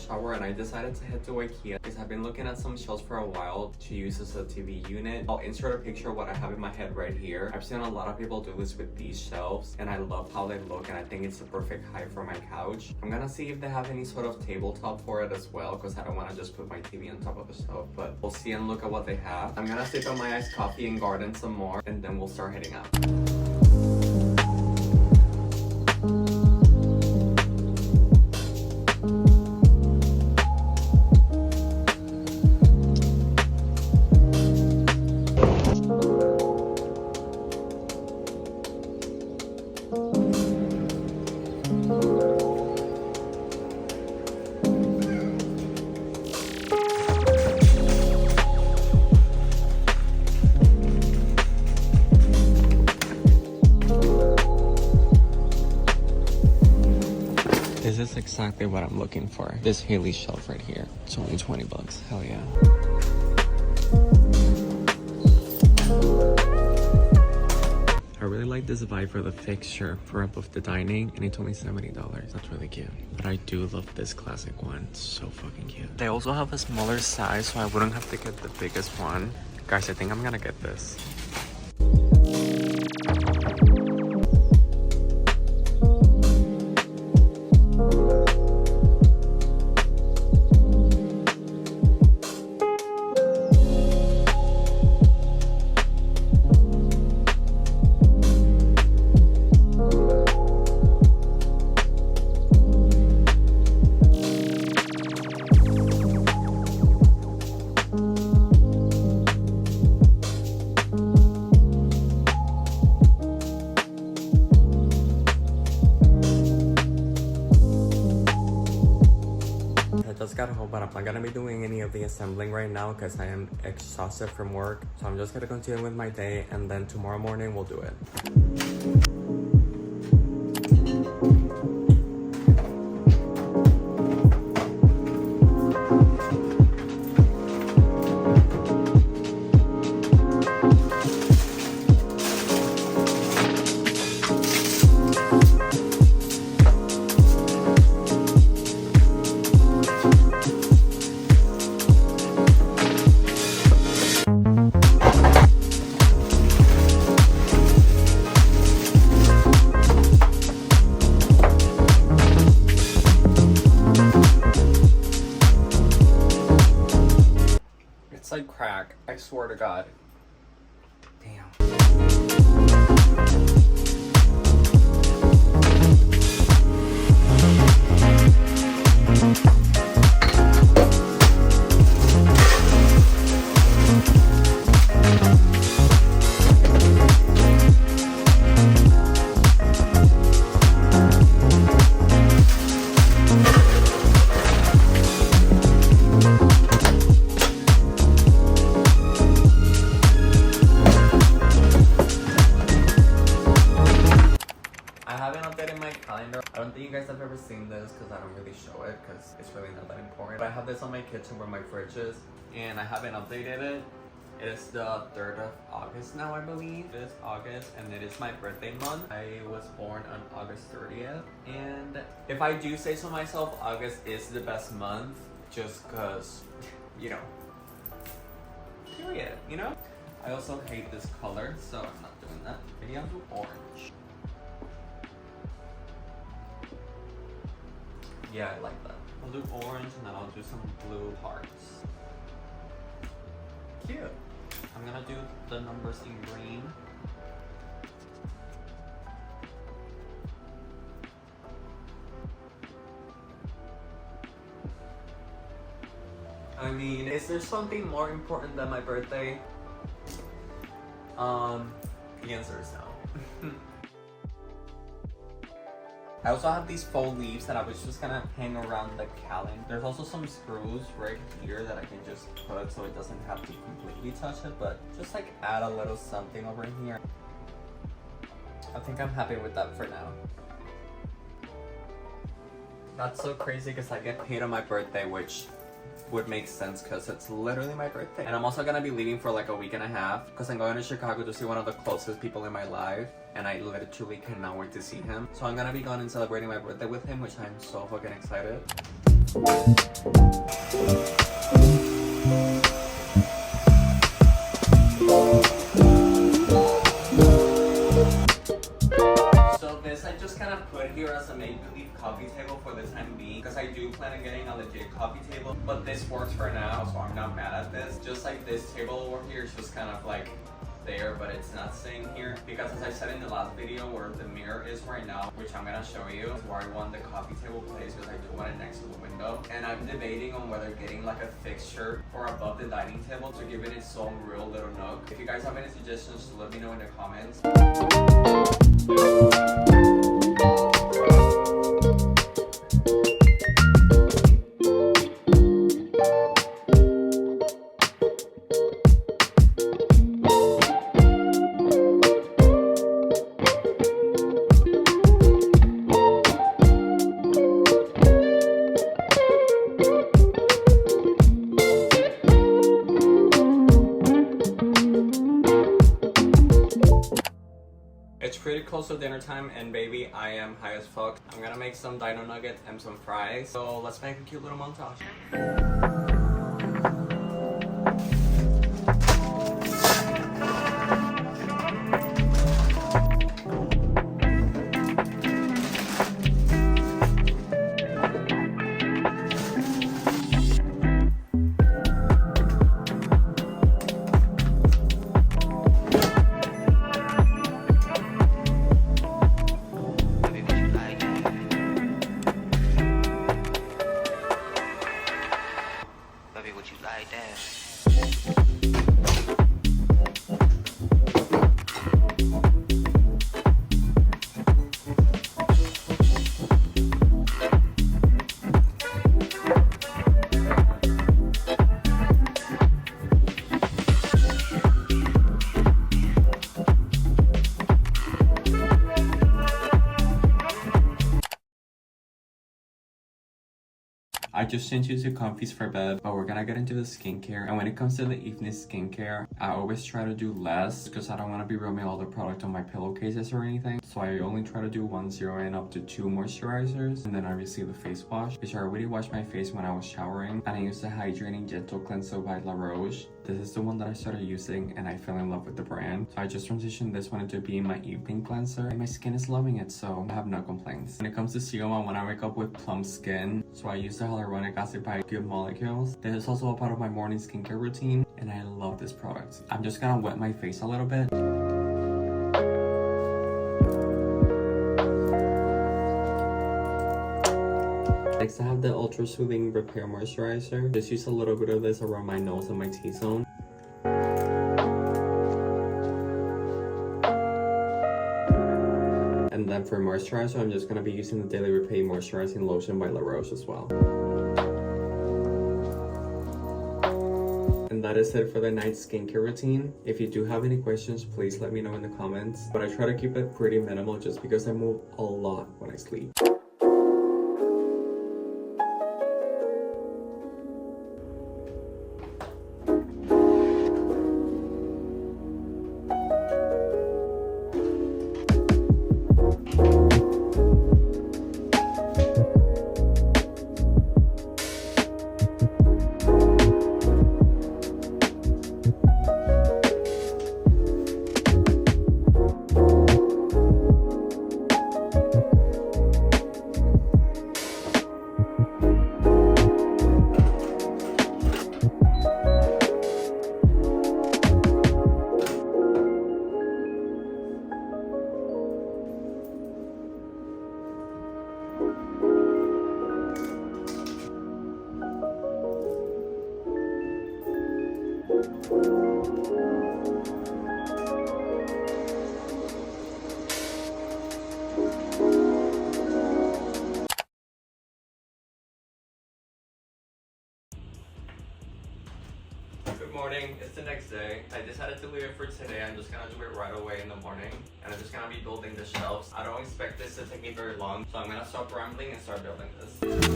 Shower and I decided to head to IKEA because I've been looking at some shelves for a while to use as a TV unit. I'll insert a picture of what I have in my head right here. I've seen a lot of people do this with these shelves and I love how they look and I think it's the perfect height for my couch. I'm gonna see if they have any sort of tabletop for it as well because I don't want to just put my TV on top of the shelf, but we'll see and look at what they have. I'm gonna sip on my iced coffee and garden some more and then we'll start heading out. This is exactly what I'm looking for. This Haley shelf right here. It's only 20 bucks. Hell yeah. I really like this vibe for the fixture for above the dining and it's only $70. That's really cute. But I do love this classic one. It's so fucking cute. They also have a smaller size so I wouldn't have to get the biggest one. Guys, I think I'm gonna get this. Just got home, but I'm not gonna be doing any of the assembling right now because I am exhausted from work. So I'm just gonna continue with my day and then tomorrow morning we'll do it. It's like crack, I swear to God. Damn. I don't think you guys have ever seen this because I don't really show it because it's really not that important. But I have this on my kitchen where my fridge is and I haven't updated it. It is the 3rd of August now, I believe. It is August and it is my birthday month. I was born on August 30th. And if I do say so myself, August is the best month just because, you know, period, you know? I also hate this color, so I'm not doing that. Maybe I'll do orange. Yeah, I like that. I'll do orange and then I'll do some blue hearts. Cute. I'm gonna do the numbers in green. I mean, is there something more important than my birthday? The answer is no. I also have these faux leaves that I was just gonna hang around the calendar. There's also some screws right here that I can just put so it doesn't have to completely touch it, but just like add a little something over here. I think I'm happy with that for now. That's so crazy because I get paid on my birthday, which would make sense because it's literally my birthday. And I'm also gonna be leaving for like a week and a half because I'm going to Chicago to see one of the closest people in my life, and I literally cannot wait to see him. So I'm gonna be going and celebrating my birthday with him, which I'm so fucking excited. So this I just kind of put here as a make-believe coffee table for the time being because I do plan on getting a legit coffee table, but this works for now, so I'm not mad at this. Just like this table over here is just kind of like there, but it's not staying here because, as I said in the last video, where the mirror is right now, which I'm gonna show you, is where I want the coffee table placed because I do want it next to the window. And I'm debating on whether getting like a fixture for above the dining table to give it its own real little nook. If you guys have any suggestions, let me know in the comments. It's pretty close to dinner time, and baby, I am high as fuck. I'm gonna make some dino nuggets and some fries. So let's make a cute little montage. I just changed into comfies for bed, but we're gonna get into the skincare. And when it comes to the evening skincare, I always try to do less because I don't want to be rubbing all the product on my pillowcases or anything. So I only try to do 1 0 and up to 2 moisturizers. And then obviously the face wash, which I already washed my face when I was showering. And I used the Hydrating Gentle Cleanser by La Roche. This is the one that I started using and I fell in love with the brand. So I just transitioned this one into being my evening cleanser, and my skin is loving it, so I have no complaints. When it comes to serum, I want to wake up with plump skin, so I use the hyaluronic acid by Good Molecules. This is also a part of my morning skincare routine, and I love this product. I'm just gonna wet my face a little bit. Next, I have the Ultra Soothing Repair Moisturizer. Just use a little bit of this around my nose and my T-zone. And then for moisturizer, I'm just going to be using the Daily Repay Moisturizing Lotion by La Roche as well. And that is it for the night skincare routine. If you do have any questions, please let me know in the comments. But I try to keep it pretty minimal just because I move a lot when I sleep. morning, it's the next day. I decided to leave it for today. I'm just gonna do it right away in the morning. And I'm just gonna be building the shelves. I don't expect this to take me very long. So I'm gonna stop rambling and start building this.